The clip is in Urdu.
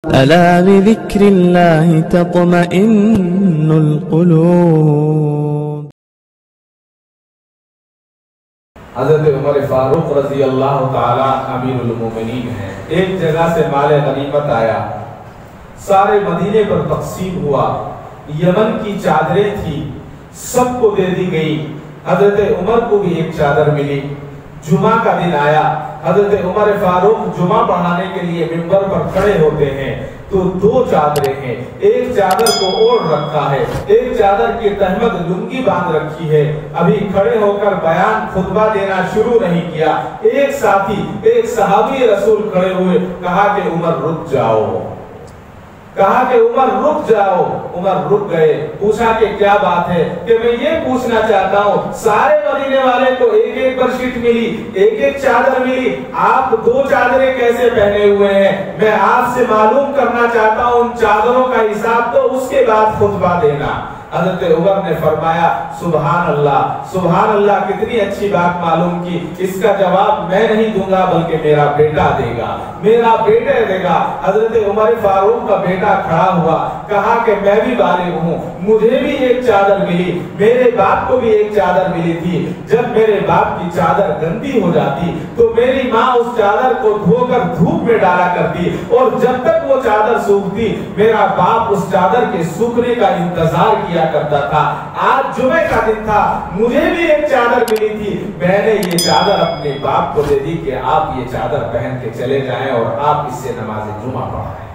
ألا بذكر الله تطمئن القلوب۔ حضرت عمر فاروق رضی اللہ تعالی امیر المومنین ہیں۔ ایک جگہ سے مال غنیمت آیا، سارے مدینے پر تقسیم ہوا، یمن کی چادریں تھی، سب کو دے دی گئی۔ حضرت عمر کو بھی ایک چادر ملی۔ جمعہ کا دن آیا، حضرت عمر فاروق جمعہ پڑھانے کے لیے منبر پر کھڑے ہوتے ہیں تو دو چادریں ہیں، ایک چادر کو اوڑھ رکھا ہے، ایک چادر کی تہمت لنگی باندھ رکھی ہے۔ ابھی کھڑے ہو کر بیان خطبہ دینا شروع نہیں کیا، ایک ساتھی ایک صحابی رسول کھڑے ہوئے، کہا کہ عمر رک جاؤ، کہا کہ عمر رک جاؤ۔ عمر رک گئے، پوچھا کہ کیا بات ہے؟ کہ میں یہ پوچھنا چاہتا ہوں، سارے مدینے والے کو ایک ایک برشیٹ ملی، ایک ایک چادر ملی، آپ دو چادریں کیسے پہنے ہوئے ہیں؟ میں آپ سے معلوم کرنا چاہتا ہوں، ان چادروں کا حساب تو اس کے بعد خطبہ دینا۔ حضرت عمر نے فرمایا سبحان اللہ، سبحان اللہ، کتنی اچھی بات معلوم کی، اس کا جواب میں نہیں دوں گا بلکہ میرا بیٹا دے گا، میرا بیٹا دے گا۔ حضرت عمر فاروق کا بیٹا کھڑا ہوا، کہا کہ میں بھی بالغ ہوں، مجھے بھی ایک چادر ملی، میرے باپ کو بھی ایک چادر ملی تھی۔ جب میرے باپ کی چادر گندی ہو جاتی تو میری ماں اس چادر کو دھو کر دھوپ میں ڈالا کرتی، اور جب تک وہ چادر سوکھتی میرا باپ اس چادر کے سوکھنے کا انتظار کیا کرتا تھا۔ آج جمعے کا دن تھا، مجھے بھی ایک چادر ملی تھی، میں نے یہ چادر اپنے باپ کو دے دی کہ آپ یہ چادر پہن کے چلے جائیں اور آپ اس سے نماز جمعہ پڑھائیں۔